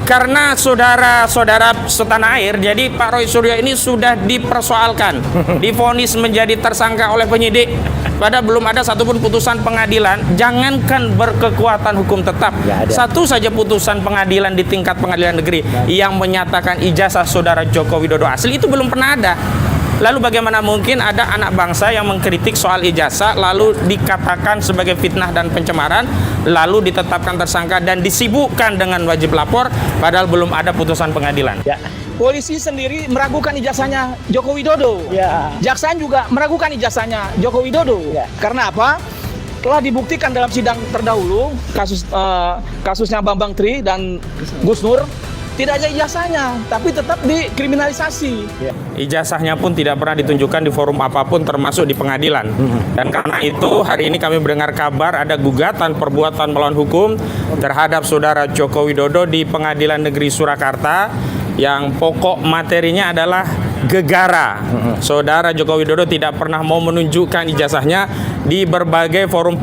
Karena saudara-saudara setanah air, jadi Pak Roy Suryo ini sudah dipersoalkan, divonis menjadi tersangka oleh penyidik, padahal belum ada satupun putusan pengadilan. Jangankan berkekuatan hukum tetap, satu saja putusan pengadilan di tingkat pengadilan negeri yang menyatakan ijazah saudara Joko Widodo asli itu belum pernah ada. Lalu bagaimana mungkin ada anak bangsa yang mengkritik soal ijazah lalu dikatakan sebagai fitnah dan pencemaran, lalu ditetapkan tersangka dan disibukkan dengan wajib lapor padahal belum ada putusan pengadilan. Polisi sendiri meragukan ijazahnya Joko Widodo. Jaksa juga meragukan ijazahnya Joko Widodo. Karena apa? Telah dibuktikan dalam sidang terdahulu kasusnya Bambang Tri dan Gus Nur, tidak ada ijazahnya, tapi tetap dikriminalisasi. Ijazahnya pun tidak pernah ditunjukkan di forum apapun, termasuk di pengadilan. Dan karena itu hari ini kami mendengar kabar ada gugatan perbuatan melawan hukum terhadap saudara Joko Widodo di Pengadilan Negeri Surakarta, yang pokok materinya adalah gegara. Saudara Joko Widodo tidak pernah mau menunjukkan ijazahnya di berbagai forum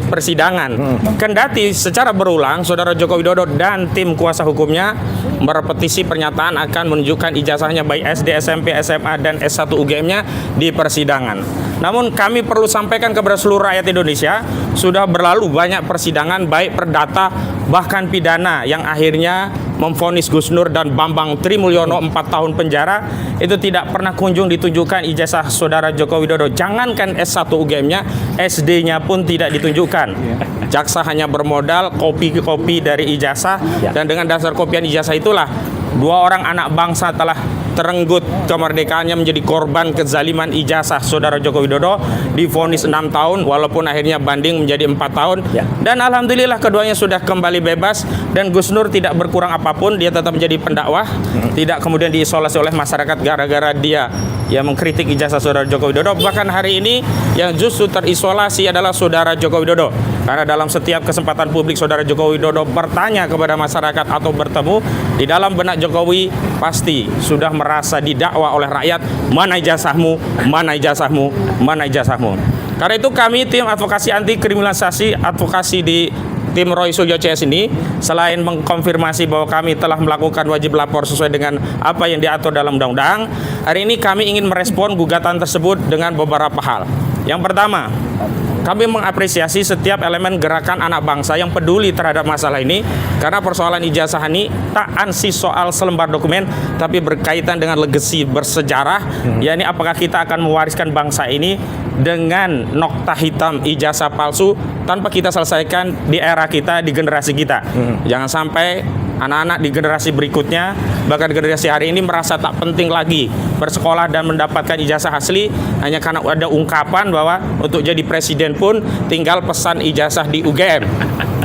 persidangan. Kendati secara berulang saudara Joko Widodo dan tim kuasa hukumnya merepetisi pernyataan akan menunjukkan ijazahnya baik SD, SMP, SMA, dan S1 UGM-nya di persidangan. Namun kami perlu sampaikan kepada seluruh rakyat Indonesia, sudah berlalu banyak persidangan baik perdata bahkan pidana yang akhirnya memvonis Gus Nur dan Bambang Tri Mulyono 4 tahun penjara, itu tidak pernah kunjung ditunjukkan ijazah saudara Joko Widodo. Jangankan S1 UGM-nya, SD-nya pun tidak ditunjukkan. Jaksa hanya bermodal kopi-kopi dari ijazah, dan dengan dasar kopian ijazah itulah dua orang anak bangsa telah terenggut kemerdekaannya menjadi korban kezaliman ijazah saudara Joko Widodo, divonis 6 tahun walaupun akhirnya banding menjadi 4 tahun. Dan alhamdulillah keduanya sudah kembali bebas, dan Gus Nur tidak berkurang apapun, dia tetap menjadi pendakwah, tidak kemudian diisolasi oleh masyarakat gara-gara dia mengkritik ijazah saudara Joko Widodo. Bahkan hari ini yang justru terisolasi adalah saudara Joko Widodo, karena dalam setiap kesempatan publik saudara Joko Widodo bertanya kepada masyarakat atau bertemu, di dalam benak Jokowi pasti sudah merasa didakwa oleh rakyat, mana ijazahmu, mana ijazahmu, mana ijazahmu. Karena itu kami tim advokasi anti kriminalisasi advokasi di tim Roy Suryo CS ini, selain mengkonfirmasi bahwa kami telah melakukan wajib lapor sesuai dengan apa yang diatur dalam undang-undang, hari ini kami ingin merespon gugatan tersebut dengan beberapa hal. Yang pertama, kami mengapresiasi setiap elemen gerakan anak bangsa yang peduli terhadap masalah ini, karena persoalan ijazah ini tak ansih soal selembar dokumen, tapi berkaitan dengan legasi bersejarah, yakni apakah kita akan mewariskan bangsa ini dengan nokta hitam ijazah palsu tanpa kita selesaikan di era kita, di generasi kita. Jangan sampai anak-anak di generasi berikutnya, bahkan generasi hari ini merasa tak penting lagi bersekolah dan mendapatkan ijazah asli hanya karena ada ungkapan bahwa untuk jadi presiden pun tinggal pesan ijazah di UGM.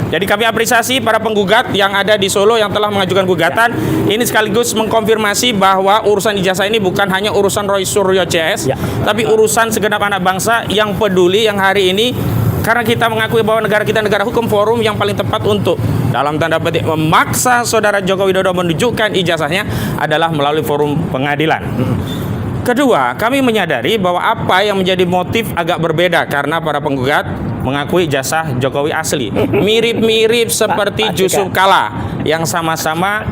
Jadi kami apresiasi para penggugat yang ada di Solo yang telah mengajukan gugatan. Ini sekaligus mengkonfirmasi bahwa urusan ijazah ini bukan hanya urusan Roy Suryo CS, tapi urusan segenap anak bangsa yang peduli, yang hari ini, karena kita mengakui bahwa negara kita negara hukum, forum yang paling tepat untuk dalam tanda petik memaksa saudara Joko Widodo menunjukkan ijazahnya adalah melalui forum pengadilan. Kedua, kami menyadari bahwa apa yang menjadi motif agak berbeda karena para penggugat mengakui ijazah Jokowi asli. Mirip-mirip seperti Yusuf Kala yang sama-sama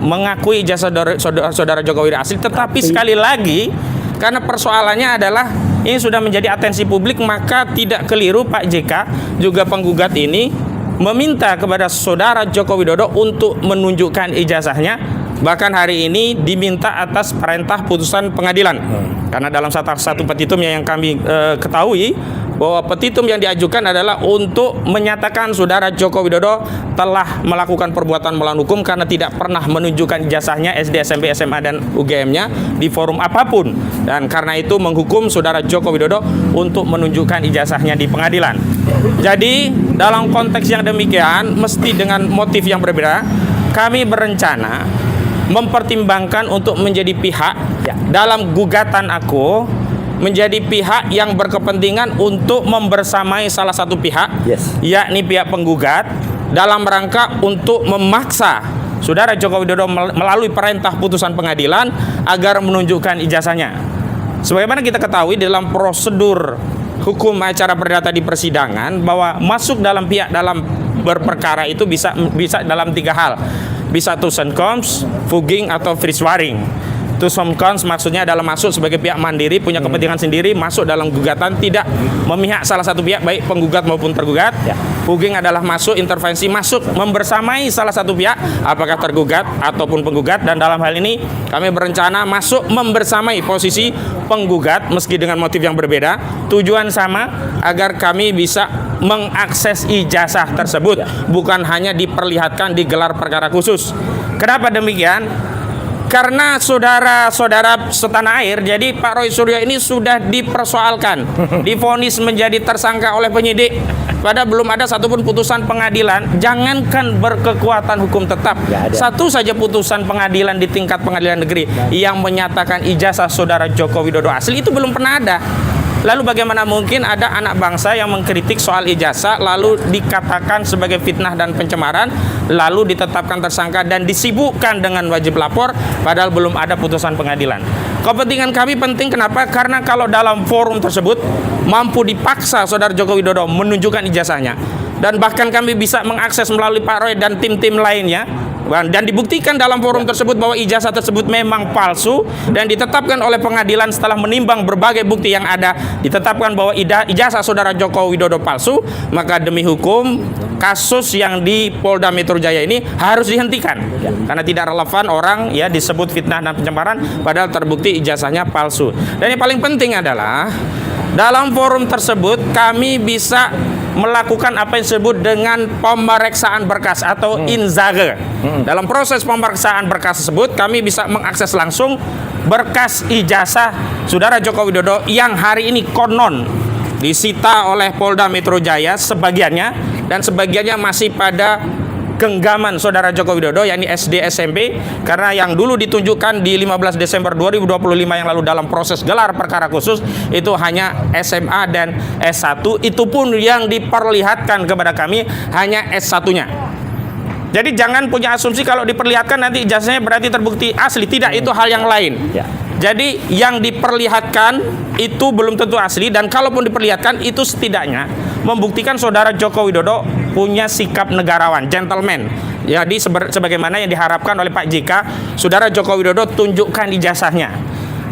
mengakui ijazah saudara Jokowi asli, tetapi sekali lagi karena persoalannya adalah ini sudah menjadi atensi publik, maka tidak keliru Pak JK juga penggugat ini meminta kepada saudara Joko Widodo untuk menunjukkan ijazahnya, bahkan hari ini diminta atas perintah putusan pengadilan. Karena dalam satu petitum yang kami ketahui bahwa petitum yang diajukan adalah untuk menyatakan saudara Joko Widodo telah melakukan perbuatan melawan hukum karena tidak pernah menunjukkan ijazahnya SD, SMP, SMA, dan UGM-nya di forum apapun, dan karena itu menghukum saudara Joko Widodo untuk menunjukkan ijazahnya di pengadilan. Jadi dalam konteks yang demikian, mesti dengan motif yang berbeda, kami berencana mempertimbangkan untuk menjadi pihak dalam gugatan aku, menjadi pihak yang berkepentingan untuk membersamai salah satu pihak, yakni pihak penggugat, dalam rangka untuk memaksa saudara Joko Widodo melalui perintah putusan pengadilan agar menunjukkan ijazahnya. Sebagaimana kita ketahui dalam prosedur hukum acara perdata di persidangan, bahwa masuk dalam pihak dalam berperkara itu bisa dalam 3 hal. bisa Tusen Coms, Fuging atau Friswaring. Tusen Coms maksudnya adalah masuk sebagai pihak mandiri, punya kepentingan sendiri, masuk dalam gugatan, tidak memihak salah satu pihak, baik penggugat maupun tergugat. Fuging adalah masuk intervensi, masuk membersamai salah satu pihak, apakah tergugat ataupun penggugat. Dan dalam hal ini kami berencana masuk membersamai posisi penggugat meski dengan motif yang berbeda. Tujuan sama, agar kami bisa mengakses ijazah tersebut, bukan hanya diperlihatkan di gelar perkara khusus. Kenapa demikian? Karena saudara-saudara setanah air, jadi Pak Roy Suryo ini sudah dipersoalkan, divonis menjadi tersangka oleh penyidik, padahal belum ada satupun putusan pengadilan. Jangankan berkekuatan hukum tetap, satu saja putusan pengadilan di tingkat pengadilan negeri yang menyatakan ijazah saudara Joko Widodo asli itu belum pernah ada. Lalu bagaimana mungkin ada anak bangsa yang mengkritik soal ijazah lalu dikatakan sebagai fitnah dan pencemaran, lalu ditetapkan tersangka dan disibukkan dengan wajib lapor padahal belum ada putusan pengadilan. Kepentingan kami penting, kenapa? Karena kalau dalam forum tersebut mampu dipaksa saudara Joko Widodo menunjukkan ijazahnya, dan bahkan kami bisa mengakses melalui Pak Roy dan tim-tim lainnya, dan dibuktikan dalam forum tersebut bahwa ijazah tersebut memang palsu, dan ditetapkan oleh pengadilan setelah menimbang berbagai bukti yang ada, ditetapkan bahwa ijazah saudara Joko Widodo palsu, maka demi hukum kasus yang di Polda Metro Jaya ini harus dihentikan karena tidak relevan orang ya disebut fitnah dan pencemaran padahal terbukti ijazahnya palsu. Dan yang paling penting adalah dalam forum tersebut kami bisa melakukan apa yang disebut dengan pemeriksaan berkas atau inzage. Dalam proses pemeriksaan berkas tersebut kami bisa mengakses langsung berkas ijazah saudara Joko Widodo yang hari ini konon disita oleh Polda Metro Jaya sebagiannya, dan sebagiannya masih pada genggaman saudara Joko Widodo, yakni SD SMP, karena yang dulu ditunjukkan di 15 Desember 2025 yang lalu dalam proses gelar perkara khusus itu hanya SMA dan S1, itu pun yang diperlihatkan kepada kami hanya S1-nya. Jadi jangan punya asumsi kalau diperlihatkan nanti ijazahnya berarti terbukti asli, tidak, itu hal yang lain. Jadi yang diperlihatkan itu belum tentu asli, dan kalaupun diperlihatkan itu setidaknya membuktikan saudara Joko Widodo punya sikap negarawan, gentleman. Jadi sebagaimana yang diharapkan oleh Pak JK, saudara Joko Widodo tunjukkan ijazahnya.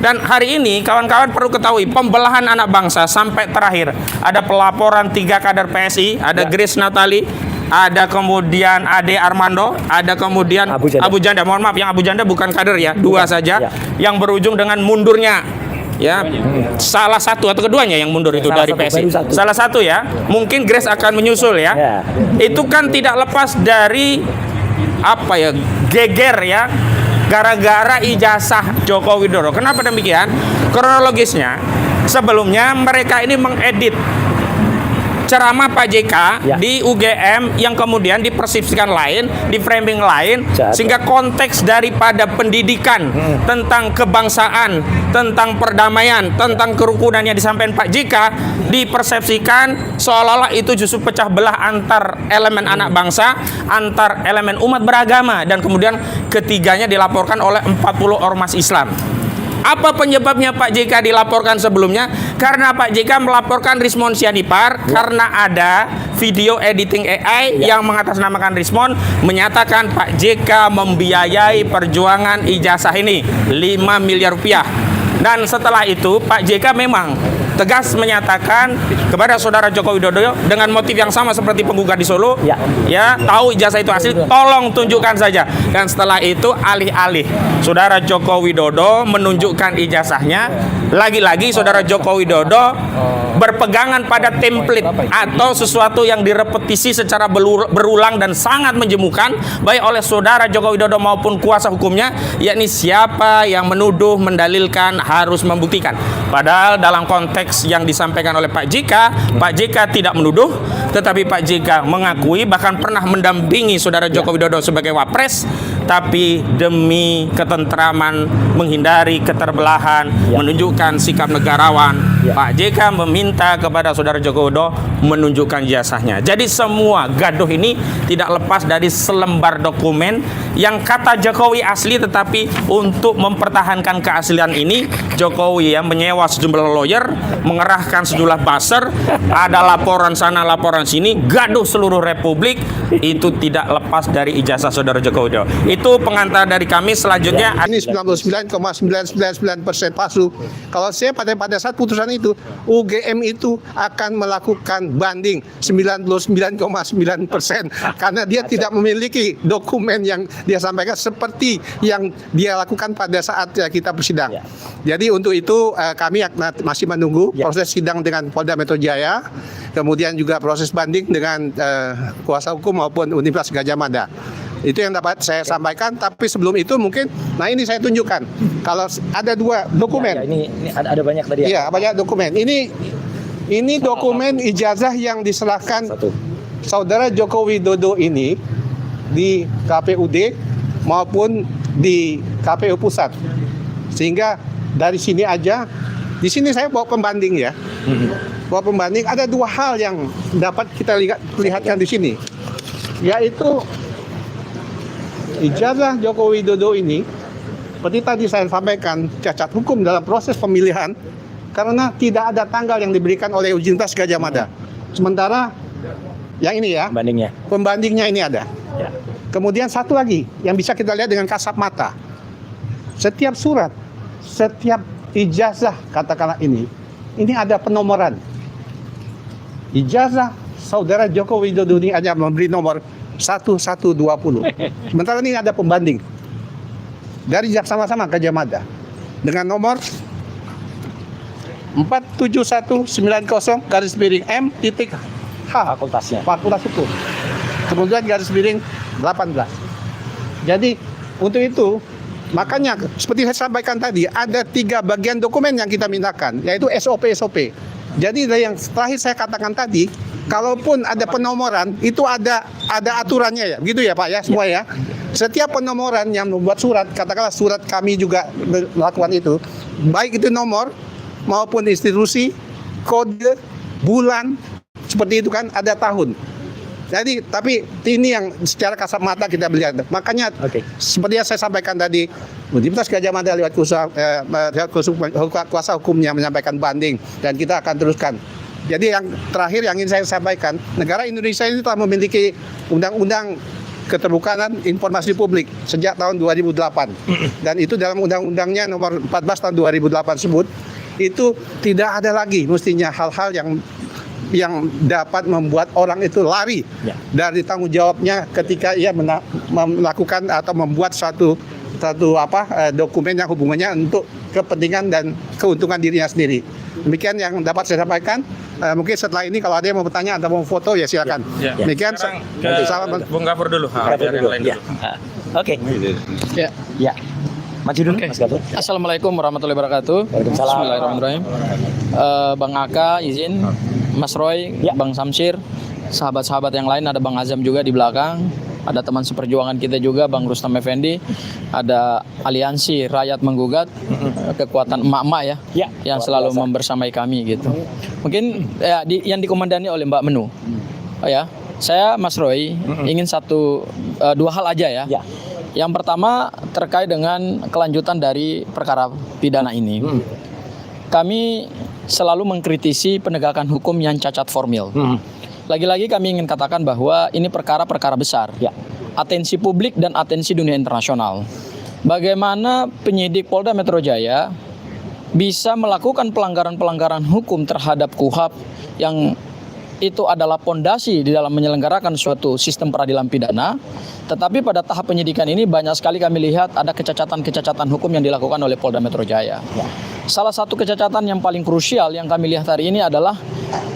Dan hari ini kawan-kawan perlu ketahui pembelahan anak bangsa sampai terakhir. Ada pelaporan 3 kader PSI, ada Grace Natali, ada kemudian Ade Armando, ada kemudian Abu Janda. Mohon maaf, yang Abu Janda bukan kader ya, 2 saja yang berujung dengan mundurnya. Ya, salah satu atau keduanya yang mundur itu dari PSI. Salah satu ya, mungkin Grace akan menyusul ya. Itu kan tidak lepas dari apa ya, geger ya, gara-gara ijazah Joko Widodo. Kenapa demikian? Kronologisnya, sebelumnya mereka ini mengedit ceramah Pak JK di UGM yang kemudian dipersepsikan lain, di framing lain, sehingga konteks daripada pendidikan tentang kebangsaan, tentang perdamaian, tentang kerukunan yang disampaikan Pak JK dipersepsikan seolah-olah itu justru pecah belah antar elemen anak bangsa, antar elemen umat beragama, dan kemudian ketiganya dilaporkan oleh 40 ormas Islam. Apa penyebabnya Pak JK dilaporkan sebelumnya? Karena Pak JK melaporkan Rismon Sianipar karena ada video editing AI yang mengatasnamakan Rismon menyatakan Pak JK membiayai perjuangan ijazah ini 5 miliar rupiah. Dan setelah itu Pak JK memang tegas menyatakan kepada saudara Joko Widodo dengan motif yang sama seperti penggugat di Solo, ya tahu ijazah itu asli, tolong tunjukkan saja. Dan setelah itu alih-alih saudara Joko Widodo menunjukkan ijazahnya, lagi-lagi saudara Joko Widodo berpegangan pada template atau sesuatu yang direpetisi secara berulang dan sangat menjemukan baik oleh saudara Joko Widodo maupun kuasa hukumnya, yakni siapa yang menuduh, mendalilkan harus membuktikan. Padahal dalam konteks yang disampaikan oleh Pak JK tidak menuduh, tetapi Pak JK mengakui bahkan pernah mendampingi saudara Joko Widodo sebagai wapres, tapi demi ketentraman, menghindari keterbelahan, menunjukkan sikap negarawan, Pak JK meminta kepada Saudara Joko Widodo menunjukkan ijazahnya. Jadi semua gaduh ini tidak lepas dari selembar dokumen yang kata Jokowi asli, tetapi untuk mempertahankan keaslian ini Jokowi yang menyewa sejumlah lawyer, mengerahkan sejumlah buzzer, ada laporan sana laporan sini, gaduh seluruh Republik. Itu tidak lepas dari ijazah Saudara Joko Widodo. Itu pengantar dari kami. Selanjutnya ini 99,999% palsu. Kalau saya pada saat putusan itu, UGM itu akan melakukan banding 99,9% karena dia tidak memiliki dokumen yang dia sampaikan seperti yang dia lakukan pada saat kita bersidang. Jadi untuk itu kami masih menunggu proses sidang dengan Polda Metro Jaya, kemudian juga proses banding dengan kuasa hukum maupun Universitas Gadjah Mada. Itu yang dapat saya sampaikan. Tapi sebelum itu mungkin, nah ini saya tunjukkan. Kalau ada 2 dokumen. Ini ada banyak tadi ya. Iya, banyak dokumen. Ini dokumen ijazah yang diserahkan Saudara Joko Widodo ini di KPUD maupun di KPU Pusat. Sehingga dari sini aja, di sini saya bawa pembanding ya. Bawa pembanding, ada 2 hal yang dapat kita lihatkan di sini. Yaitu ijazah Joko Widodo ini, seperti tadi saya sampaikan, cacat hukum dalam proses pemilihan karena tidak ada tanggal yang diberikan oleh Universitas Gadjah Mada. Sementara yang ini ya, pembandingnya ini ada. Kemudian satu lagi yang bisa kita lihat dengan kasat mata. Setiap surat, setiap ijazah katakanlah ini ada penomoran. Ijazah Saudara Joko Widodo ini hanya memberi nomor 1120. Sementara ini ada pembanding dari sama-sama Gadjah Mada dengan nomor 47190/M Fakultasnya. Fakultas Hukum. Kemudian _18. Jadi untuk itu makanya seperti saya sampaikan tadi, ada 3 bagian dokumen yang kita mintakan, yaitu SOP. Jadi dari yang terakhir saya katakan tadi, kalaupun ada penomoran itu ada aturannya ya, gitu ya Pak ya, semua ya. Setiap penomoran yang membuat surat, katakanlah surat kami juga melakukan itu, baik itu nomor maupun institusi, kode, bulan, seperti itu kan, ada tahun. Jadi tapi ini yang secara kasat mata kita melihat. Makanya seperti yang saya sampaikan tadi, Universitas Gadjah Mada lewat kuasa hukumnya menyampaikan banding dan kita akan teruskan. Jadi yang terakhir yang ingin saya sampaikan, negara Indonesia ini telah memiliki undang-undang keterbukaan informasi publik sejak tahun 2008. Dan itu dalam undang-undangnya nomor 14 tahun 2008 tersebut, itu tidak ada lagi mestinya hal-hal yang dapat membuat orang itu lari dari tanggung jawabnya ketika ia melakukan atau membuat satu dokumen yang hubungannya untuk kepentingan dan keuntungan dirinya sendiri. Demikian yang dapat saya sampaikan. Mungkin setelah ini kalau ada yang mau bertanya atau mau foto ya silakan. Demikian. Sekarang ke Bung Gafur dulu. Oke. Ya. Maju dulu, Mas Gafur. Assalamualaikum warahmatullahi wabarakatuh. Bismillahirrahmanirrahim. Bang Aka izin, Mas Roy, Bang Samsir, sahabat-sahabat yang lain, ada Bang Azam juga di belakang, ada teman seperjuangan kita juga Bang Rustam Effendi, ada aliansi Rakyat Menggugat, kekuatan emak-emak ya, yang selalu membersamai kami gitu. Mungkin yang dikomandani oleh Mbak Menu. Ya, saya Mas Roy ingin 2 hal aja ya. Yang pertama terkait dengan kelanjutan dari perkara pidana ini. Kami selalu mengkritisi penegakan hukum yang cacat formil. Lagi-lagi kami ingin katakan bahwa ini perkara-perkara besar. Atensi publik dan atensi dunia internasional. Bagaimana penyidik Polda Metro Jaya bisa melakukan pelanggaran-pelanggaran hukum terhadap KUHP yang itu adalah pondasi di dalam menyelenggarakan suatu sistem peradilan pidana. Tetapi pada tahap penyidikan ini banyak sekali kami lihat ada kecacatan-kecacatan hukum yang dilakukan oleh Polda Metro Jaya. Salah satu kecacatan yang paling krusial yang kami lihat hari ini adalah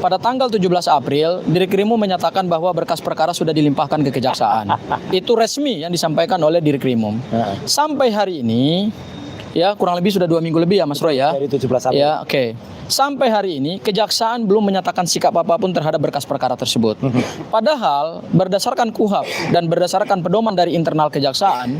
pada tanggal 17 April, Dirkrimum menyatakan bahwa berkas perkara sudah dilimpahkan ke kejaksaan. Itu resmi yang disampaikan oleh Dirkrimum. Sampai hari ini Ya, kurang lebih sudah 2 minggu lebih ya Mas Roy ya. Dari 17 April. Ya, oke. Sampai hari ini kejaksaan belum menyatakan sikap apapun terhadap berkas perkara tersebut. Padahal berdasarkan KUHP dan berdasarkan pedoman dari internal kejaksaan,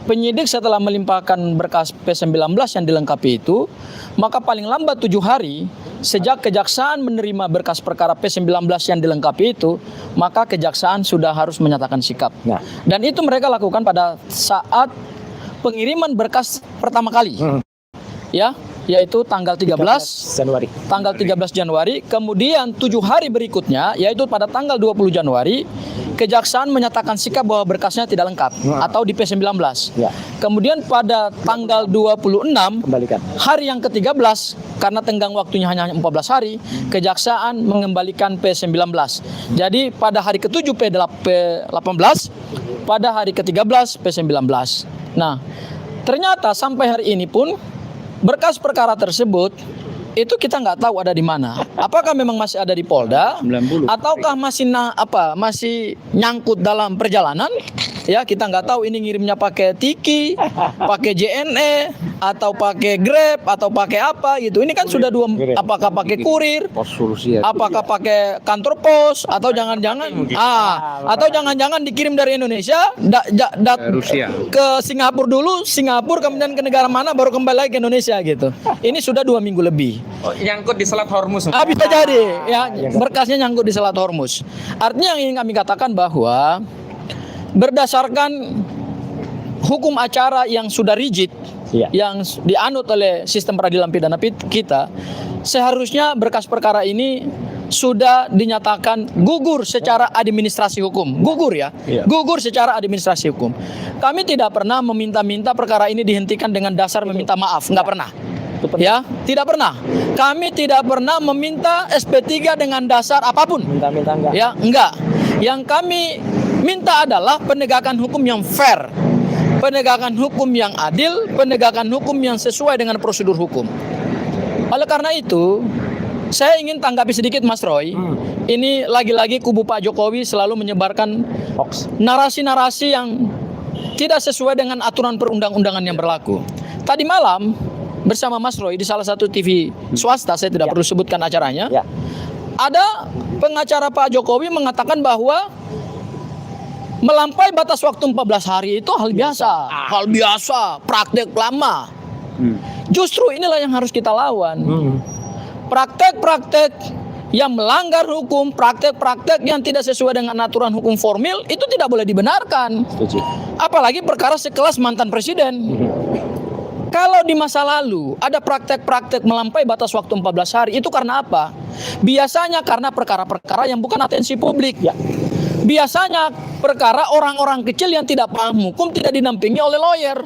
penyidik setelah melimpahkan berkas P19 yang dilengkapi itu, maka paling lambat 7 hari sejak kejaksaan menerima berkas perkara P19 yang dilengkapi itu, maka kejaksaan sudah harus menyatakan sikap. Nah. Dan itu mereka lakukan pada saat pengiriman berkas pertama kali. Ya, yaitu tanggal 13 Januari. tanggal 13 Januari, kemudian 7 hari berikutnya yaitu pada tanggal 20 Januari kejaksaan menyatakan sikap bahwa berkasnya tidak lengkap atau di P19. Ya. Kemudian pada tanggal 26 Kembalikan. hari yang ke-13 karena tenggang waktunya hanya 14 hari, kejaksaan mengembalikan P19. Jadi pada hari ke-7 P18, pada hari ke-13 P19. Nah, ternyata sampai hari ini pun berkas perkara tersebut itu kita nggak tahu ada di mana. Apakah memang masih ada di Polda? 90. Ataukah masih nyangkut dalam perjalanan? Ya, kita nggak tahu ini ngirimnya pakai Tiki, pakai JNE, atau pakai Grab, atau pakai apa gitu. Ini kan sudah apakah pakai kurir? Pos solusi ya. Apakah pakai kantor pos atau jangan-jangan atau jangan-jangan dikirim dari Indonesia Rusia ke Singapura dulu, Singapura kemudian ke negara mana baru kembali lagi ke Indonesia gitu. Ini sudah 2 minggu lebih. Nyangkut di Selat Hormuz. Bisa jadi ya, berkasnya nyangkut di Selat Hormuz. Artinya yang ingin kami katakan bahwa berdasarkan hukum acara yang sudah rigid, Iya. yang dianut oleh sistem peradilan pidana kita, seharusnya berkas perkara ini sudah dinyatakan gugur secara administrasi hukum. Gugur ya, Iya. gugur secara administrasi hukum. Kami tidak pernah meminta-minta perkara ini dihentikan dengan dasar meminta maaf, nggak pernah. Ya, tidak pernah. Kami tidak pernah meminta SP3 dengan dasar apapun. Minta-minta enggak. Ya, enggak. Yang kami minta adalah penegakan hukum yang fair, penegakan hukum yang adil, penegakan hukum yang sesuai dengan prosedur hukum. Oleh karena itu, saya ingin tanggapi sedikit Mas Roy. Ini lagi-lagi kubu Pak Jokowi selalu menyebarkan Hoax. narasi-narasi yang tidak sesuai dengan aturan perundang-undangan yang berlaku. Tadi malam bersama Mas Roy di salah satu TV swasta, saya tidak perlu sebutkan acaranya. Ya. Ada pengacara Pak Jokowi mengatakan bahwa melampaui batas waktu 14 hari itu hal biasa. Hal biasa, praktek lama. Justru inilah yang harus kita lawan. Praktek-praktek yang melanggar hukum, praktek-praktek yang tidak sesuai dengan aturan hukum formil itu tidak boleh dibenarkan. Setuju. Apalagi perkara sekelas mantan presiden. Kalau di masa lalu ada praktek-praktek melampaui batas waktu 14 hari, itu karena apa? Biasanya karena perkara-perkara yang bukan atensi publik. Ya. Biasanya perkara orang-orang kecil yang tidak paham hukum tidak dinampingi oleh lawyer.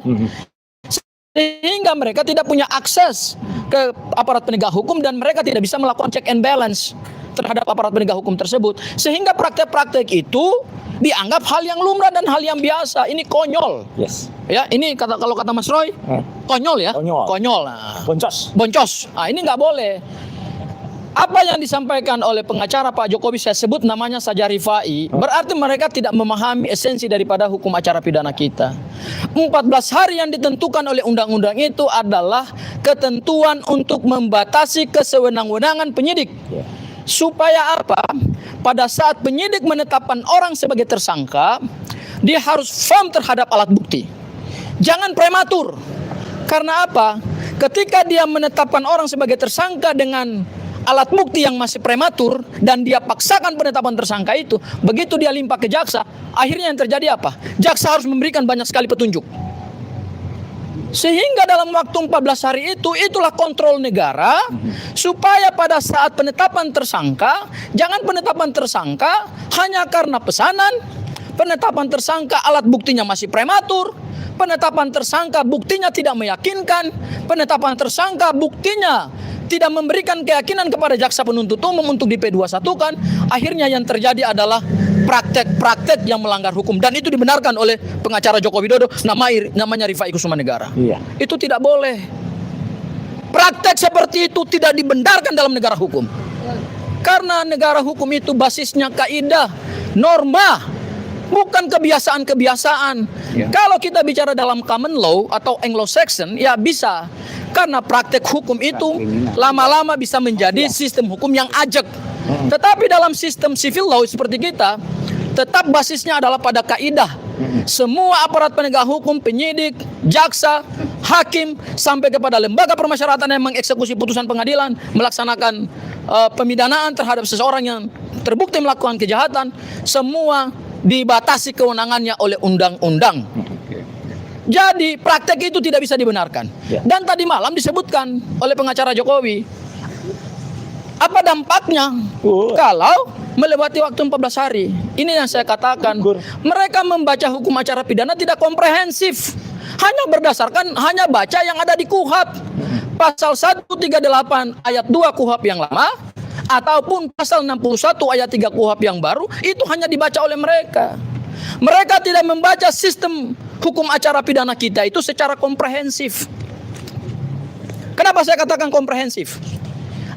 Sehingga mereka tidak punya akses ke aparat penegak hukum dan mereka tidak bisa melakukan check and balance terhadap aparat penegak hukum tersebut. Sehingga praktek-praktek itu dianggap hal yang lumrah dan hal yang biasa. Ini konyol. Yes. Ya, ini kalau kata Mas Roy, konyol ya. Konyol. Konyol. Nah, Boncos. boncos. Nah, ini nggak boleh. Apa yang disampaikan oleh pengacara Pak Jokowi, saya sebut namanya saja Rifai, berarti mereka tidak memahami esensi daripada hukum acara pidana kita. 14 hari yang ditentukan oleh undang-undang itu adalah ketentuan untuk membatasi kesewenang-wenangan penyidik. Supaya apa? Pada saat penyidik menetapkan orang sebagai tersangka, dia harus firm terhadap alat bukti. Jangan prematur. Karena apa? Ketika dia menetapkan orang sebagai tersangka dengan alat bukti yang masih prematur dan dia paksakan penetapan tersangka itu, begitu dia limpah ke jaksa, akhirnya yang terjadi apa? Jaksa harus memberikan banyak sekali petunjuk. Sehingga dalam waktu 14 hari itu, itulah kontrol negara supaya pada saat penetapan tersangka, jangan penetapan tersangka hanya karena pesanan, penetapan tersangka alat buktinya masih prematur, penetapan tersangka buktinya tidak meyakinkan, penetapan tersangka buktinya tidak memberikan keyakinan kepada jaksa penuntut umum untuk di P21 kan, akhirnya yang terjadi adalah praktek-praktek yang melanggar hukum dan itu dibenarkan oleh pengacara Joko Widodo namanya Rifai Kusuma Negara. Iya. Itu tidak boleh. Praktek seperti itu tidak dibenarkan dalam negara hukum. Karena negara hukum itu basisnya kaidah, norma, bukan kebiasaan-kebiasaan. Kalau kita bicara dalam common law atau Anglo-Saxon, ya bisa. Karena praktek hukum itu lama-lama bisa menjadi sistem hukum yang ajak. Tetapi dalam sistem civil law seperti kita, tetap basisnya adalah pada kaidah. Semua aparat penegak hukum, penyidik, jaksa, hakim, sampai kepada lembaga permasyarakatan yang mengeksekusi putusan pengadilan, melaksanakan pemidanaan terhadap seseorang yang terbukti melakukan kejahatan, semua dibatasi kewenangannya oleh undang-undang. Jadi praktek itu tidak bisa dibenarkan. Dan tadi malam disebutkan oleh pengacara Jokowi, apa dampaknya kalau melewati waktu 14 hari. Ini yang saya katakan, mereka membaca hukum acara pidana tidak komprehensif, hanya baca yang ada di KUHP, pasal 138 ayat 2 KUHP yang lama, ataupun pasal 61 ayat 3 KUHP yang baru. Itu hanya dibaca oleh mereka. Mereka tidak membaca sistem hukum acara pidana kita itu secara komprehensif. Kenapa saya katakan komprehensif?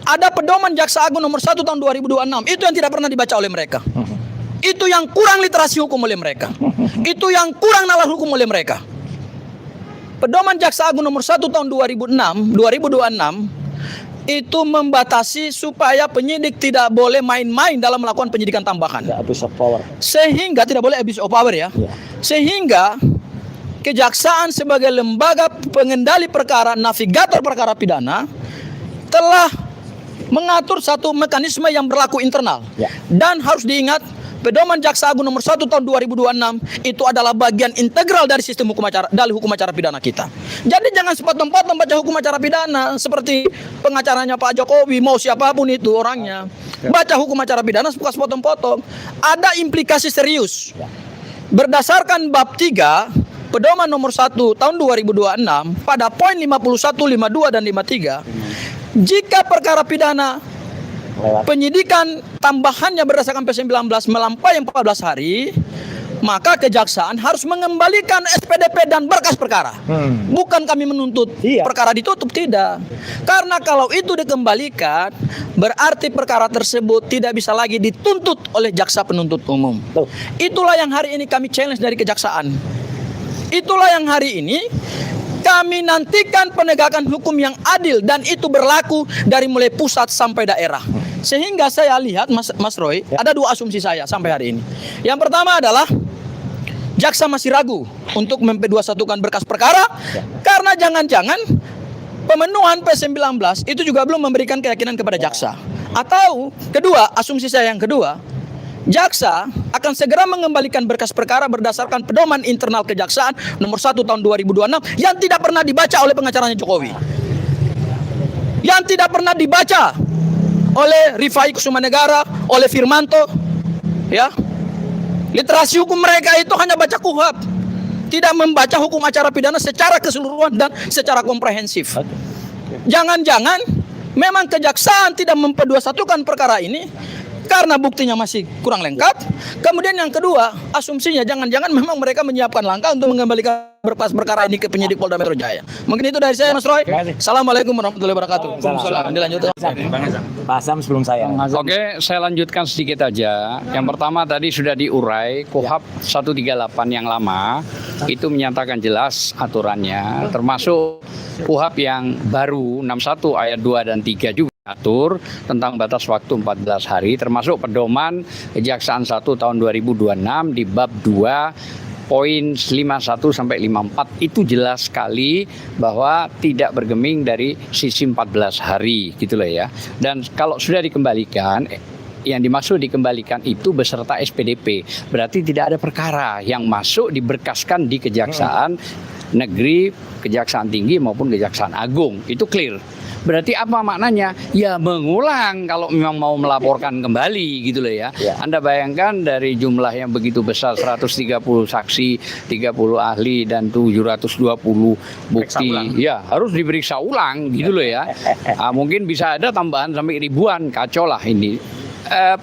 Ada pedoman Jaksa Agung nomor 1 tahun 2026, itu yang tidak pernah dibaca oleh mereka. Itu yang kurang literasi hukum oleh mereka. Itu yang kurang nalar hukum oleh mereka. Pedoman Jaksa Agung nomor 1 tahun 2026 itu membatasi supaya penyidik tidak boleh main-main dalam melakukan penyidikan tambahan. Abuse of power. Sehingga tidak boleh abuse of power ya. Sehingga kejaksaan sebagai lembaga pengendali perkara, navigator perkara pidana telah mengatur satu mekanisme yang berlaku internal. Dan harus diingat, pedoman Jaksa Agung nomor 1 tahun 2026 itu adalah bagian integral dari sistem hukum acara pidana kita. Jadi jangan sepotong-potong baca hukum acara pidana seperti pengacaranya Pak Jokowi, mau siapapun itu orangnya. Baca hukum acara pidana suka sepotong-potong. Ada implikasi serius. Berdasarkan bab 3 pedoman nomor 1 tahun 2026 pada poin 51, 52 dan 53, jika perkara pidana penyidikan tambahannya berdasarkan P19 melampaui 14 hari, maka kejaksaan harus mengembalikan SPDP dan berkas perkara. Bukan kami menuntut perkara ditutup, tidak. Karena kalau itu dikembalikan, berarti perkara tersebut tidak bisa lagi dituntut oleh jaksa penuntut umum. Itulah yang hari ini kami challenge dari kejaksaan. Itulah yang hari ini kami nantikan penegakan hukum yang adil, dan itu berlaku dari mulai pusat sampai daerah. Sehingga saya lihat Mas Roy, ada dua asumsi saya sampai hari ini. Yang pertama adalah jaksa masih ragu untuk memp21kan berkas perkara, karena jangan-jangan pemenuhan P19 itu juga belum memberikan keyakinan kepada jaksa. Atau kedua, asumsi saya yang kedua, jaksa akan segera mengembalikan berkas perkara berdasarkan pedoman internal kejaksaan nomor 1 tahun 2026 yang tidak pernah dibaca oleh pengacaranya Jokowi, yang tidak pernah dibaca oleh Rifai Kusumanegara, oleh Firmanto. Ya, literasi hukum mereka itu hanya baca KUHP, tidak membaca hukum acara pidana secara keseluruhan dan secara komprehensif. Jangan-jangan memang kejaksaan tidak memp21kan perkara ini karena buktinya masih kurang lengkap. Kemudian yang kedua, asumsinya jangan-jangan memang mereka menyiapkan langkah untuk mengembalikan berkas perkara ini ke penyidik Polda Metro Jaya. Mungkin itu dari saya, Mas Roy. Assalamualaikum warahmatullahi wabarakatuh. Dilanjut. Pak Sam sebelum saya. Oke, saya lanjutkan sedikit aja. Yang pertama tadi sudah diurai, KUHP 138 yang lama itu menyatakan jelas aturannya, termasuk KUHP yang baru 61 ayat 2 dan 3 juga atur tentang batas waktu 14 hari, termasuk pedoman Kejaksaan 1 tahun 2026 di bab 2 poin 51 sampai 54 itu jelas sekali bahwa tidak bergeming dari sisi 14 hari gitu loh ya. Dan kalau sudah dikembalikan, yang dimaksud dikembalikan itu beserta SPDP, berarti tidak ada perkara yang masuk diberkaskan di Kejaksaan Negeri, Kejaksaan Tinggi maupun Kejaksaan Agung. Itu clear. Berarti apa maknanya? Ya mengulang kalau memang mau melaporkan kembali gitu loh ya. Anda bayangkan dari jumlah yang begitu besar, 130 saksi, 30 ahli dan 720 bukti. Ya harus diperiksa ulang gitu loh ya. Mungkin bisa ada tambahan sampai ribuan, kacau lah ini.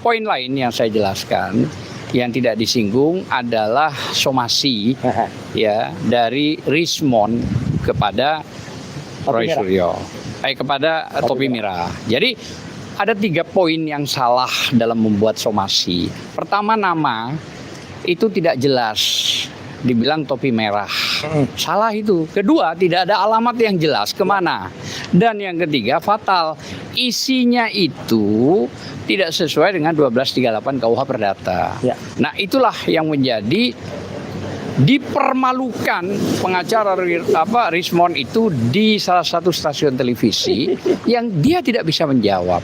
Poin lain yang saya jelaskan yang tidak disinggung adalah somasi ya dari Rismond kepada Roy Suryo. Kepada Topi Mira. Jadi ada 3 poin yang salah dalam membuat somasi. Pertama, nama itu tidak jelas. Dibilang topi merah. Salah itu. Kedua, tidak ada alamat yang jelas kemana. Dan yang ketiga, fatal. Isinya itu tidak sesuai dengan 1238 KUH Perdata. Ya. Nah, itulah yang menjadi dipermalukan pengacara Rismond itu di salah satu stasiun televisi yang dia tidak bisa menjawab.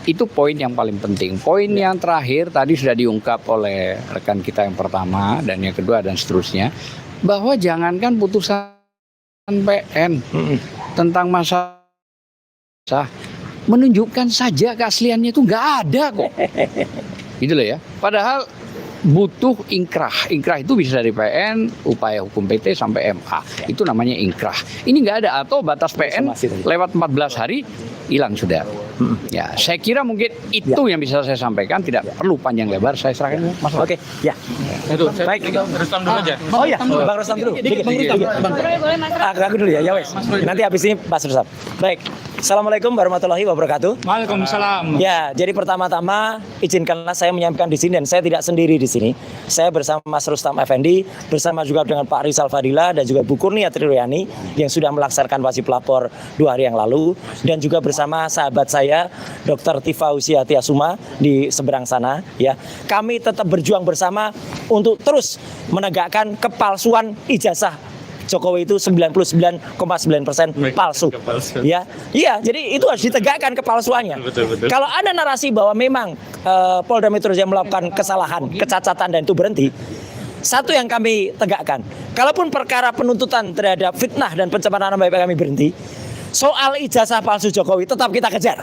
Itu poin yang paling penting. Poin yang terakhir tadi sudah diungkap oleh rekan kita yang pertama dan yang kedua dan seterusnya, bahwa jangankan putusan PN tentang masa menunjukkan saja keasliannya itu nggak ada kok. Gitu loh ya. Padahal butuh ingkrah. Ingkrah itu bisa dari PN, upaya hukum PT sampai MA. Itu namanya ingkrah. Ini nggak ada, atau batas PN lewat 14 hari hilang sudah. Ya, saya kira mungkin itu yang bisa saya sampaikan, tidak perlu panjang lebar, saya serahkan Mas. Oke, ya. Itu, Baik. Rustam dulu aja. Oh iya, Bang Rustam dulu. Dikit. Aku dulu ya, wes. Nanti habis ini Mas Rustam. Baik. Assalamualaikum warahmatullahi wabarakatuh. Waalaikumsalam. Ya, jadi pertama-tama izinkanlah saya menyampaikan di sini, dan saya tidak sendiri di sini. Saya bersama Mas Rustam Effendi, bersama juga dengan Pak Rizal Fadila dan juga Bu Kurnia Triryani yang sudah melaksanakan wajib lapor 2 hari yang lalu, dan juga bersama sahabat saya Dr. Tifausia Tiasuma di seberang sana. Ya, kami tetap berjuang bersama untuk terus menegakkan kepalsuan ijazah Jokowi itu 99,9% palsu. Ya, iya, jadi itu harus ditegakkan kepalsuannya. Betul. Kalau ada narasi bahwa memang Polda Metro Jaya melakukan kesalahan, kecacatan dan itu berhenti, satu yang kami tegakkan, kalaupun perkara penuntutan terhadap fitnah dan pencemaran nama baik kami berhenti, soal ijazah palsu Jokowi tetap kita kejar.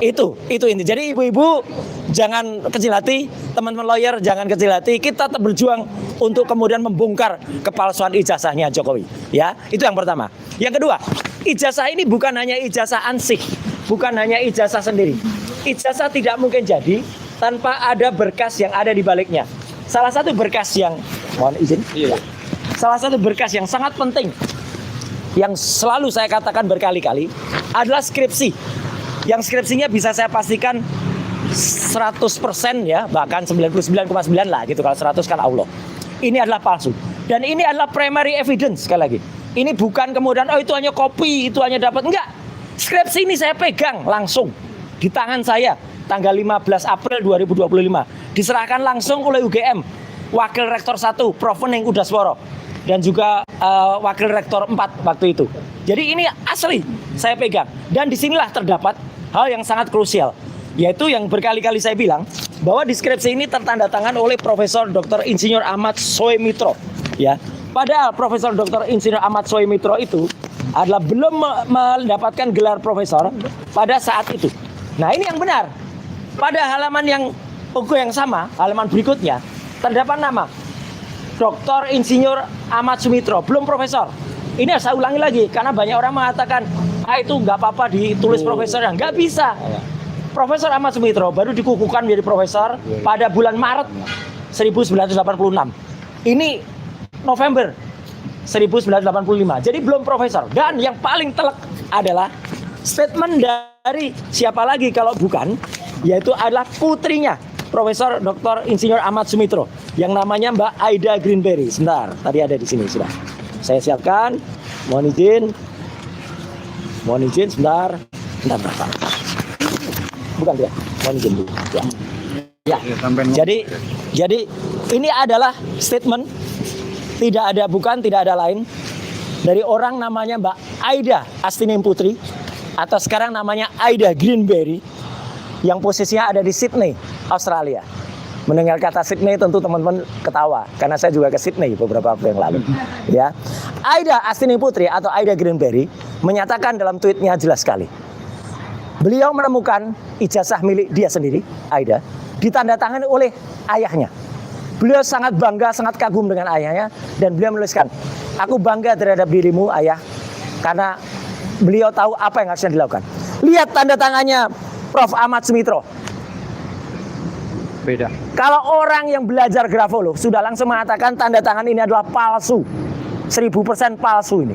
Itu inti. Jadi ibu-ibu jangan kecil hati, teman-teman lawyer jangan kecil hati. Kita tetap berjuang untuk kemudian membongkar kepalsuan ijazahnya Jokowi. Ya, itu yang pertama. Yang kedua, ijazah ini bukan hanya ijazah ansih, bukan hanya ijazah sendiri. Ijazah tidak mungkin jadi tanpa ada berkas yang ada di baliknya. Salah satu berkas yang, mohon izin. Salah satu berkas yang sangat penting, yang selalu saya katakan berkali-kali, adalah skripsi. Yang skripsinya bisa saya pastikan 100% ya, bahkan 99,9 lah gitu, kalau 100 kan Allah. Ini adalah palsu. Dan ini adalah primary evidence, sekali lagi. Ini bukan kemudian, oh itu hanya kopi, itu hanya dapat. Enggak. Skripsi ini saya pegang langsung di tangan saya tanggal 15 April 2025. Diserahkan langsung oleh UGM, Wakil Rektor 1, Prof. Wening Udasworo, dan juga Wakil Rektor 4 waktu itu. Jadi ini asli saya pegang. Dan disinilah terdapat hal yang sangat krusial, yaitu yang berkali-kali saya bilang bahwa di skripsi ini tertanda tangan oleh Profesor Dr. Insinyur Ahmad Soemitro. Ya, padahal Profesor Dr. Insinyur Ahmad Soemitro itu adalah belum mendapatkan gelar profesor pada saat itu. Nah, ini yang benar. Pada halaman yang buku yang sama, halaman berikutnya terdapat nama Dr. Insinyur Ahmad Soemitro, belum profesor. Ini harus saya ulangi lagi, karena banyak orang mengatakan, itu nggak apa-apa ditulis profesornya. Nggak bisa. Profesor Ahmad Soemitro baru dikukuhkan menjadi profesor pada bulan Maret 1986. Ini November 1985. Jadi belum profesor. Dan yang paling telak adalah statement dari siapa lagi kalau bukan, yaitu adalah putrinya, Profesor Dr. Insinyur Ahmad Soemitro, yang namanya Mbak Aida Greenberry. Sebentar, tadi ada di sini sudah. Saya siapkan. Mohon izin sebentar. Bentar. Bukan dia. Mohon izin dulu. Ya. Jadi ini adalah statement, tidak ada lain, dari orang namanya Mbak Aida Astining Putri, atau sekarang namanya Aida Greenberry, yang posisinya ada di Sydney, Australia. Mendengar kata Sydney tentu teman-teman ketawa, karena saya juga ke Sydney beberapa waktu yang lalu. Ya, Aida Astining Putri atau Aida Greenberry menyatakan dalam tweetnya jelas sekali. Beliau menemukan ijazah milik dia sendiri, Aida, ditandatangani oleh ayahnya. Beliau sangat bangga, sangat kagum dengan ayahnya, dan beliau menuliskan, aku bangga terhadap dirimu, ayah, karena beliau tahu apa yang harusnya dilakukan. Lihat tanda tangannya Prof. Ahmad Soemitro. Beda. Kalau orang yang belajar grafolog sudah langsung mengatakan tanda tangan ini adalah palsu, 1000% palsu ini.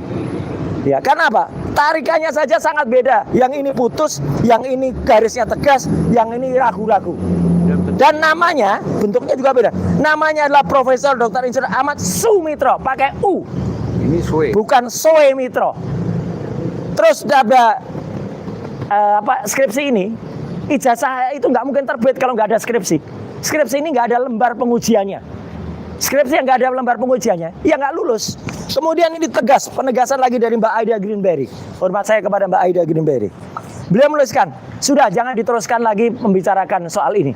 Ya, karena apa? Tarikannya saja sangat beda. Yang ini putus, yang ini garisnya tegas, yang ini ragu-ragu. Dan namanya, bentuknya juga beda. Namanya adalah Profesor Dr. Insinyur Ahmad Sumitro, pakai U. Ini Sue. Bukan Soe Mitro. Terus ada skripsi ini, ijazah itu nggak mungkin terbit kalau nggak ada skripsi. Skripsi ini nggak ada lembar pengujiannya. Skripsi yang nggak ada lembar pengujiannya, ya nggak lulus. Kemudian ini penegasan lagi dari Mbak Aida Greenberry. Hormat saya kepada Mbak Aida Greenberry. Beliau menuliskan, sudah jangan diteruskan lagi membicarakan soal ini.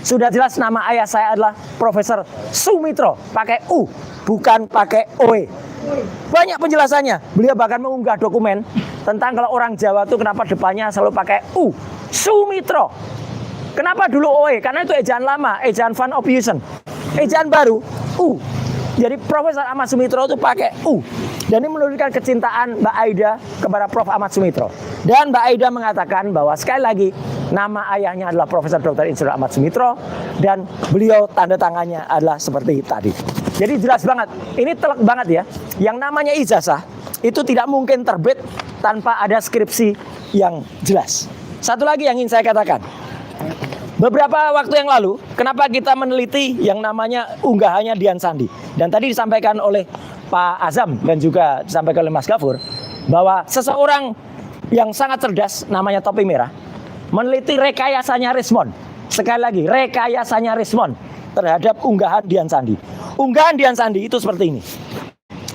Sudah jelas nama ayah saya adalah Profesor Sumitro, pakai U, bukan pakai OE. Banyak penjelasannya. Beliau bahkan mengunggah dokumen tentang kalau orang Jawa itu kenapa depannya selalu pakai U. Sumitro. Kenapa dulu OE? Karena itu ejaan lama, ejaan Van Ophuijsen. Ejaan baru, U. Jadi Profesor Ahmad Sumitro itu pakai U. Dan ini menunjukkan kecintaan Mbak Aida kepada Prof. Ahmad Sumitro. Dan Mbak Aida mengatakan bahwa sekali lagi nama ayahnya adalah Profesor Dr. Insinyur Ahmad Sumitro dan beliau tanda tangannya adalah seperti tadi. Jadi jelas banget, ini telak banget ya. Yang namanya ijazah itu tidak mungkin terbit tanpa ada skripsi yang jelas. Satu lagi yang ingin saya katakan. Beberapa waktu yang lalu, kenapa kita meneliti yang namanya unggahannya Dian Sandi? Dan tadi disampaikan oleh Pak Azam dan juga disampaikan oleh Mas Gafur bahwa seseorang yang sangat cerdas namanya Topi Merah meneliti rekayasanya Rismond. Sekali lagi, rekayasanya Rismond terhadap unggahan Dian Sandi. Unggahan Dian Sandi itu seperti ini.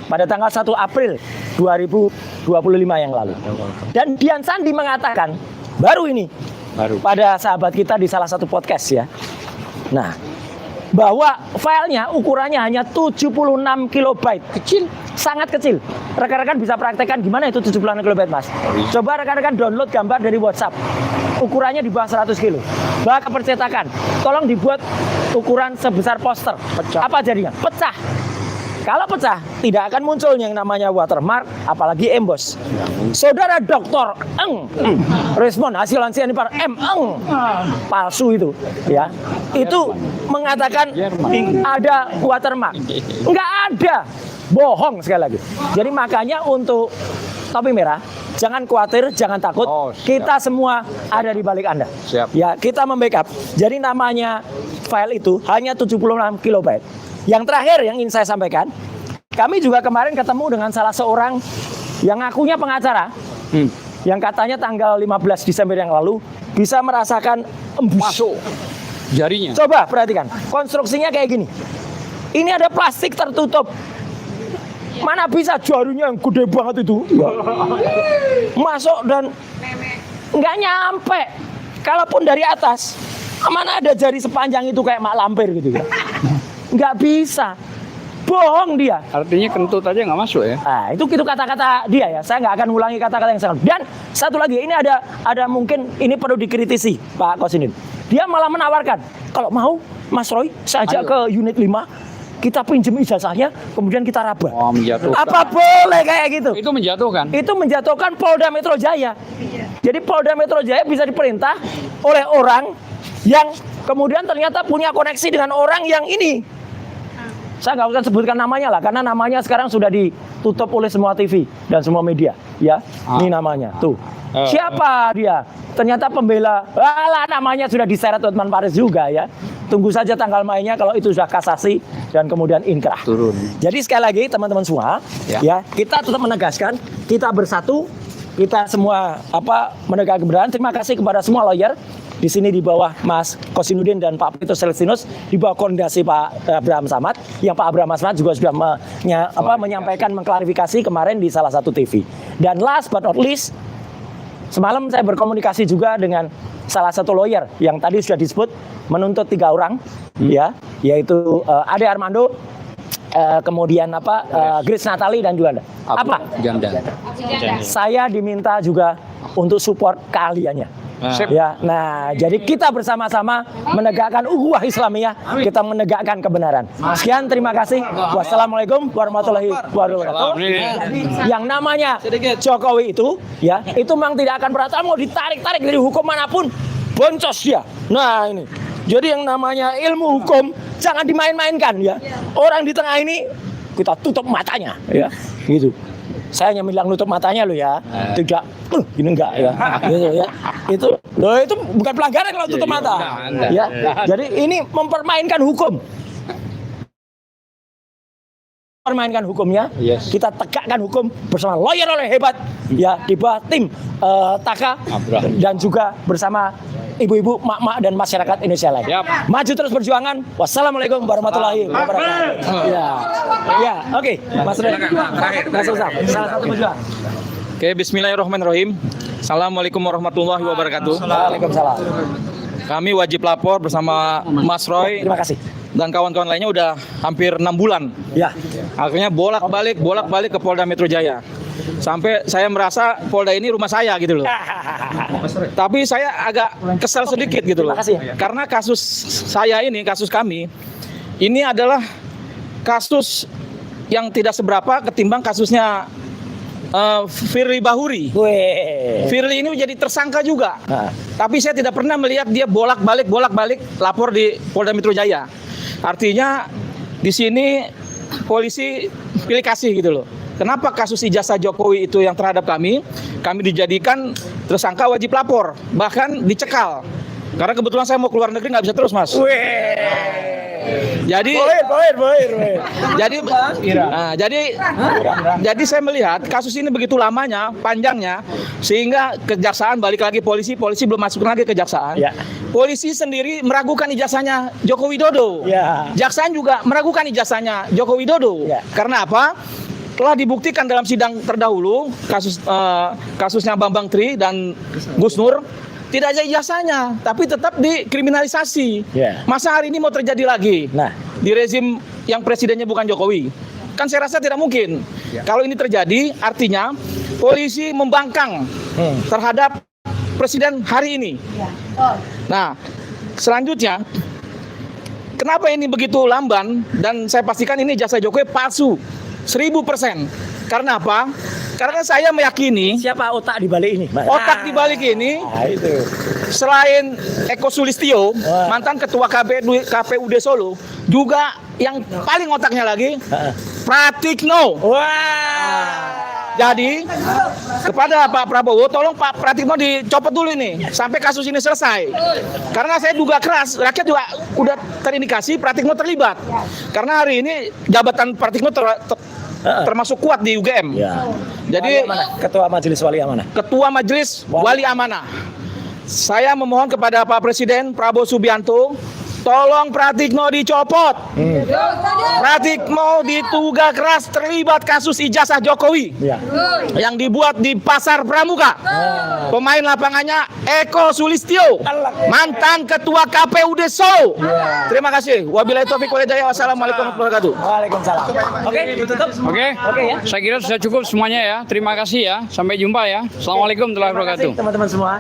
Pada tanggal 1 April 2025 yang lalu. Dan Dian Sandi mengatakan, baru pada sahabat kita di salah satu podcast ya. Nah, bahwa filenya ukurannya hanya 76 kilobyte. Kecil, sangat kecil. Rekan-rekan bisa praktekkan gimana itu 76 kilobyte, Mas. Coba rekan-rekan download gambar dari WhatsApp. Ukurannya di bawah 100 kilo. Bahkan percetakan. Tolong dibuat ukuran sebesar poster. Pecah. Apa jadinya? Pecah. Kalau pecah, tidak akan muncul yang namanya watermark, apalagi emboss. Saudara Doktor Rismond hasil lansian par palsu itu, ya. Itu mengatakan ada watermark. Enggak ada. Bohong sekali lagi. Jadi makanya untuk Topi Merah, jangan khawatir, jangan takut. Kita semua ada di balik Anda. Siap. Ya, kita membackup. Jadi namanya file itu hanya 76 kilobyte. Yang terakhir yang ingin saya sampaikan, kami juga kemarin ketemu dengan salah seorang yang ngakunya pengacara, yang katanya tanggal 15 Desember yang lalu bisa merasakan embus. Masuk jarinya. Coba perhatikan, konstruksinya kayak gini. Ini ada plastik tertutup. Mana bisa jarinya yang gede banget itu masuk dan nggak nyampe. Kalaupun dari atas, mana ada jari sepanjang itu kayak mak lampir gitu ya. Nggak bisa, bohong dia. Artinya kentut aja nggak masuk ya? Nah, itu kata-kata dia ya. Saya nggak akan ulangi kata-kata yang sama. Dan satu lagi, ini ada mungkin ini perlu dikritisi Pak Kosinudin. Dia malah menawarkan, kalau mau Mas Roy, saya ajak ke unit 5, kita pinjem ijazahnya, kemudian kita raba. Oh, menjatuhkan. Apa boleh kayak gitu? Itu menjatuhkan. Itu menjatuhkan Polda Metro Jaya. Jadi Polda Metro Jaya bisa diperintah oleh orang yang kemudian ternyata punya koneksi dengan orang yang ini. Saya nggak usah sebutkan namanya lah, karena namanya sekarang sudah ditutup oleh semua TV dan semua media, ya. Ini namanya, tuh. Siapa dia? Ternyata pembela. Alah, namanya sudah diseret Hotman Paris juga ya. Tunggu saja tanggal mainnya kalau itu sudah kasasi dan kemudian inkrah. Turun. Jadi sekali lagi teman-teman semua, ya kita tetap menegaskan, kita bersatu, kita semua menegakkan kebenaran. Terima kasih kepada semua lawyer. Di sini di bawah Mas Kosinudin dan Pak Petrus Celestinus, di bawah koordinasi Pak Abraham Samad, yang Pak Abraham Samad juga sudah menyampaikan, mengklarifikasi kemarin di salah satu TV. Dan last but not least, semalam saya berkomunikasi juga dengan salah satu lawyer yang tadi sudah disebut menuntut 3 orang, ya, yaitu Ade Armando, kemudian Grace Natali dan juga Janda. Saya diminta juga untuk support keahliannya. Ya, nah, jadi kita bersama-sama menegakkan ukhuwah Islamiyah, kita menegakkan kebenaran. Sekian, terima kasih. Wassalamualaikum warahmatullahi wabarakatuh. Yang namanya Jokowi itu, ya, itu memang tidak akan pernah mau ditarik-tarik dari hukum manapun, boncos dia. Nah, ini. Jadi yang namanya ilmu hukum jangan dimain-mainkan ya. Orang di tengah ini kita tutup matanya ya. Gitu. Saya hanya bilang nutup matanya loh ya, tidak, gini enggak ya, gitu ya. Itu bukan pelanggaran kalau tutup mata, ya. Jadi ini mempermainkan hukum. Permainkan hukumnya, kita tegakkan hukum bersama lawyer hebat, ya di bawah tim Taka dan juga bersama ibu-ibu, mak-mak dan masyarakat Indonesia lain. Maju terus perjuangan. Wassalamualaikum warahmatullahi wabarakatuh. Ya, oke, Mas Rey, Mas Rizal, salah satu pejuang. Oke, bismillahirrahmanirrahim. Assalamualaikum warahmatullahi wabarakatuh. Waalaikumsalam. Kami wajib lapor bersama Mas Roy Terima kasih. dan kawan-kawan lainnya udah hampir 6 bulan. Ya, Akhirnya bolak-balik ke Polda Metro Jaya. Sampai saya merasa Polda ini rumah saya gitu loh. Tapi saya agak kesal sedikit gitu loh. Terima kasih ya. Karena kasus saya ini, kasus kami, ini adalah kasus yang tidak seberapa ketimbang kasusnya Firly Bahuri. Firly ini menjadi tersangka juga. Tapi saya tidak pernah melihat dia bolak-balik lapor di Polda Metro Jaya. Artinya di sini polisi pilih kasih gitu loh. Kenapa kasus ijazah Jokowi itu yang terhadap kami dijadikan tersangka wajib lapor, bahkan dicekal. Karena kebetulan saya mau keluar negeri nggak bisa terus, Mas. Jadi jadi saya melihat kasus ini begitu lamanya, panjangnya, sehingga kejaksaan balik lagi polisi belum masuk lagi ke kejaksaan. Ya. Polisi sendiri meragukan ijazahnya Joko Widodo. Ya. Jaksaan juga meragukan ijazahnya Joko Widodo. Ya. Karena apa? Telah dibuktikan dalam sidang terdahulu kasusnya Bambang Tri dan Gus Nur. Tidak ada ijazahnya, tapi tetap dikriminalisasi. Yeah. Masa hari ini mau terjadi lagi? Nah, Di rezim yang presidennya bukan Jokowi. Kan saya rasa tidak mungkin. Kalau ini terjadi, artinya polisi membangkang terhadap presiden hari ini. Nah, selanjutnya, kenapa ini begitu lamban? Dan saya pastikan ini ijazah Jokowi palsu, 1000%. Karena apa? Karena saya meyakini siapa otak di balik ini? otak di balik ini itu. selain Eko Sulistyo, mantan ketua KPUD Solo, juga yang paling otaknya lagi Pratikno. Jadi kepada Pak Prabowo, tolong Pak Pratikno dicopot dulu ini sampai kasus ini selesai. Karena saya duga keras, rakyat juga udah terindikasi Pratikno terlibat. Karena hari ini jabatan Pratikno termasuk kuat di UGM. Ya. Jadi Ketua Majelis Wali Amanah. Ketua Majelis Wali Amanah. Saya memohon kepada Pak Presiden Prabowo Subianto, tolong Pratikno dicopot. Pratikno dituga keras terlibat kasus ijazah Jokowi yang dibuat di Pasar Pramuka. Pemain lapangannya Eko Sulistyo, mantan ketua KPUD Solo. Terima kasih. Wabillahi taufiq wal hidayah. Wassalamualaikum warahmatullahi wabarakatuh. Waalaikumsalam. Oke, ditutup. Oke, ya. saya kira sudah cukup semuanya ya. Terima kasih ya. Sampai jumpa ya. Assalamualaikum warahmatullahi wabarakatuh. Teman-teman semua.